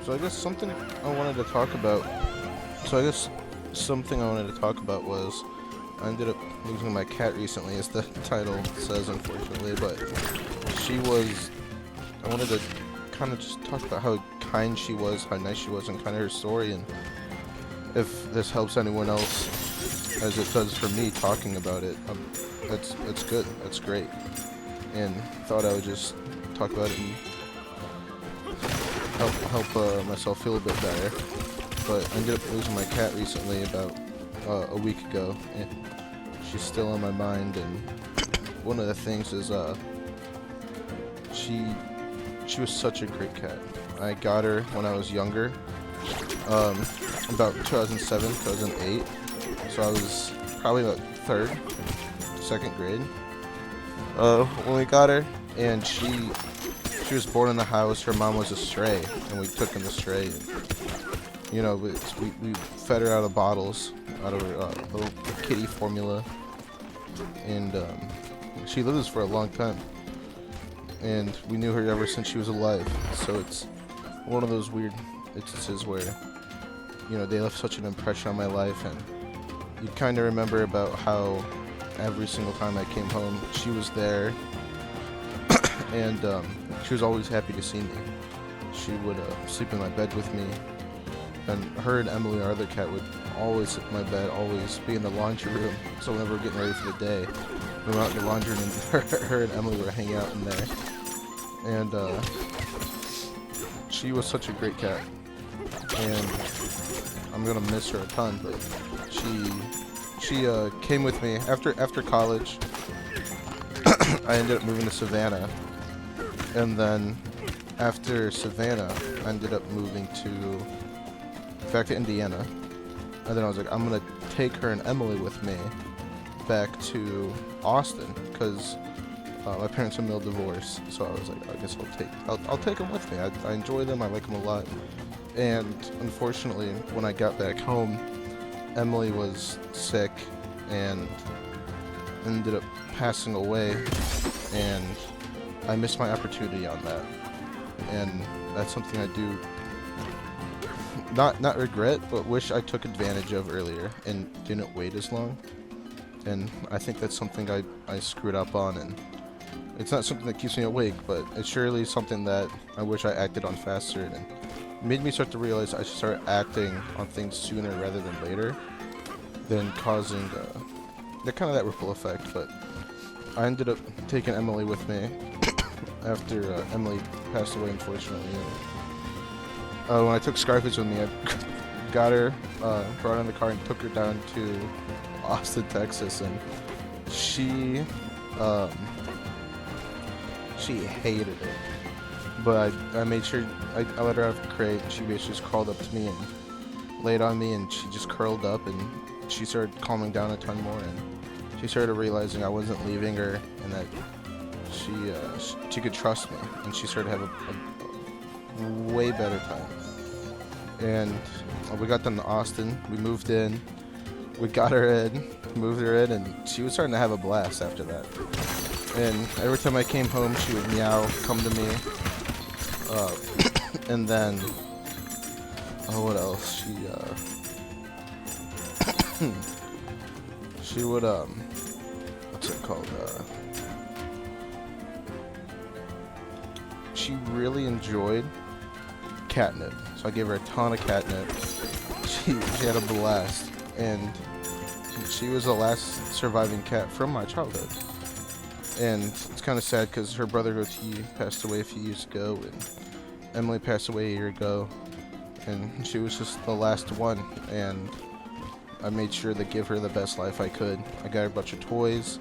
So I guess something I wanted to talk about. So I guess something I wanted to talk about was I ended up losing my cat recently, as the title says, unfortunately. But she was. I wanted to kind of just talk about how kind she was, how nice she was, and kind of her story, and if this helps anyone else, as it does for me talking about it. That's good. That's great. And thought I would just talk about it and help myself feel a bit better. But I ended up losing my cat recently, about a week ago, and she's still on my mind. And one of the things is she was such a great cat. I got her when I was younger, about 2007, 2008. So I was probably about second grade when we got her, and she was born in the house. Her mom was a stray, and we took in the stray. And, you know, we fed her out of bottles, out of her little kitty formula, and she lived us for a long time. And we knew her ever since she was alive. So it's one of those weird instances where, you know, they left such an impression on my life, and you kind of remember about how every single time I came home, she was there, and she was always happy to see me. She would sleep in my bed with me, and her and Emily, our other cat, would always sit in my bed, always be in the laundry room. So whenever we're getting ready for the day, we went out in the laundry room, and her and Emily were hanging out in there. And she was such a great cat, and I'm gonna miss her a ton. But she came with me after college. I ended up moving to Savannah, and then after Savannah, I ended up moving back to Indiana. And then I was like, I'm gonna take her and Emily with me back to Austin, because my parents are middle divorce. So I was like, I guess I'll take them with me. I enjoy them. I like them a lot. And unfortunately, when I got back home, Emily was sick and ended up passing away, and I missed my opportunity on that. And that's something I do not regret, but wish I took advantage of earlier and didn't wait as long. And I think that's something I screwed up on, and it's not something that keeps me awake, but it's surely something that I wish I acted on faster, and made me start to realize I should start acting on things sooner rather than later, than causing that ripple effect. But I ended up taking Emily with me after Emily passed away, unfortunately. And, when I took Scarface with me, I got her, brought her in the car, and took her down to Austin, Texas, and she hated it. But I made sure I let her have a crate, and she basically just crawled up to me and laid on me, and she just curled up, and she started calming down a ton more, and she started realizing I wasn't leaving her, and that she could trust me, and she started to have a way better time. And we got done to Austin, we moved in, we got her in, moved her in, and she was starting to have a blast after that. And every time I came home, she would meow, come to me, and then, what else? She would, what's it called? She really enjoyed catnip, so I gave her a ton of catnip. She had a blast, and she was the last surviving cat from my childhood. And it's kind of sad because her brother Goatee passed away a few years ago, and Emily passed away a year ago, and she was just the last one. And I made sure to give her the best life I could. I got her a bunch of toys.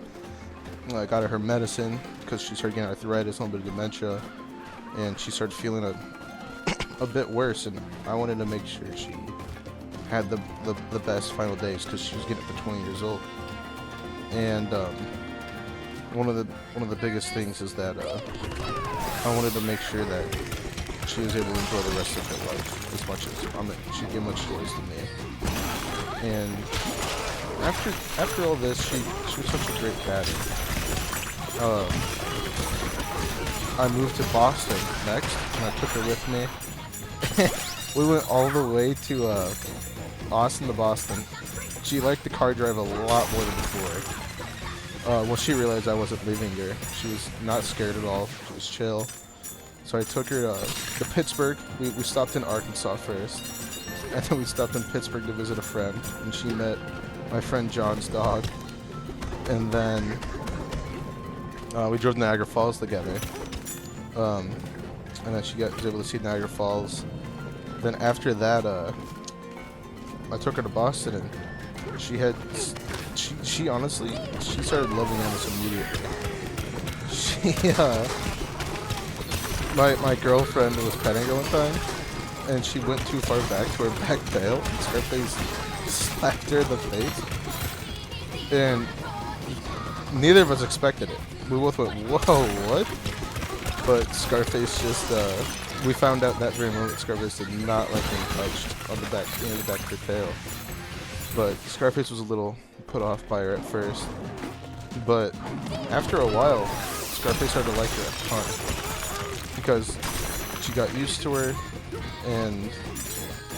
I got her medicine because she started getting arthritis, a little bit of dementia, and she started feeling a bit worse. And I wanted to make sure she had the best final days, because she was getting up to 20 years old. And one of the biggest things is that I wanted to make sure that she was able to enjoy the rest of her life as much as she'd give much joys to me. And after all this, she was such a great cat. I moved to Boston next, and I took her with me. We went all the way to Austin to Boston. She liked the car drive a lot more than before. Well, she realized I wasn't leaving her. She was not scared at all. She was chill. So I took her to Pittsburgh. We stopped in Arkansas first. And then we stopped in Pittsburgh to visit a friend. And she met my friend John's dog. And then we drove to Niagara Falls together. And then she was able to see Niagara Falls. Then after that, I took her to Boston, and she honestly, she started loving almost immediately. My girlfriend was petting her one time, and she went too far back to her back tail, and Scarface slapped her in the face. And neither of us expected it. We both went, whoa, what? But Scarface just, we found out that very moment Scarface did not like being touched on the back, the back of her tail. But Scarface was a little put off by her at first. But after a while, Scarface started to like her a ton. Because she got used to her, and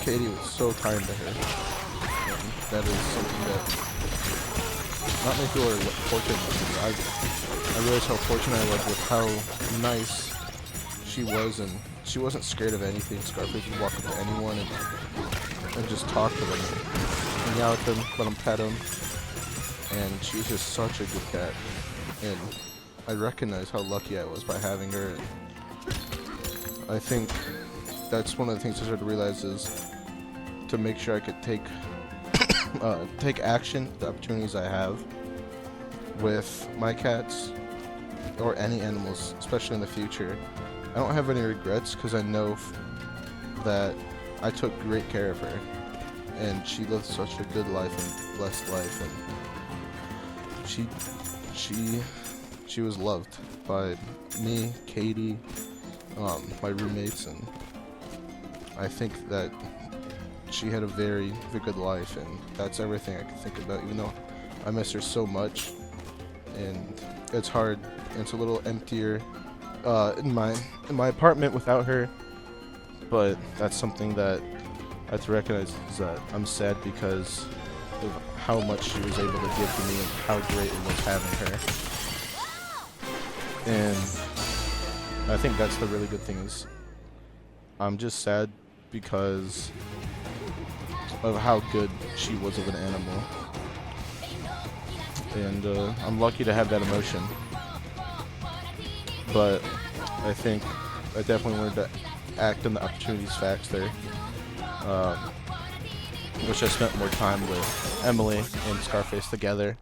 Katie was so kind to her. And that is something that not many people are fortunate with. I realized how fortunate I was with how nice she was, and she wasn't scared of anything. Scarface would walk up to anyone and just talk to them, and hang out with them, let them pet them, and she was just such a good cat. And I recognized how lucky I was by having her. And I think that's one of the things I started to realize is to make sure I could take action, the opportunities I have with my cats or any animals, especially in the future. I don't have any regrets because I know that I took great care of her, and she lived such a good life and blessed life, and she was loved by me, Katie, my roommates, and I think that she had a very, very good life, and that's everything I can think about, even though I miss her so much. And it's hard, and it's a little emptier in my apartment without her, but that's something that I have to recognize, is that I'm sad because of how much she was able to give to me and how great it was having her. And I think that's the really good thing, is I'm just sad because of how good she was of an animal. And I'm lucky to have that emotion. But I think I definitely wanted to act on the opportunities faster. Wish I spent more time with Emily and Scarface together.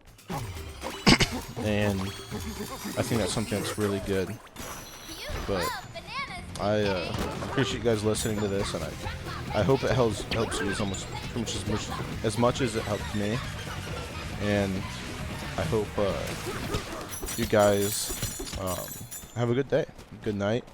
And I think that's something that's really good. But I appreciate you guys listening to this, and I hope it helps you as much as it helped me. And I hope you guys have a good day. Good night.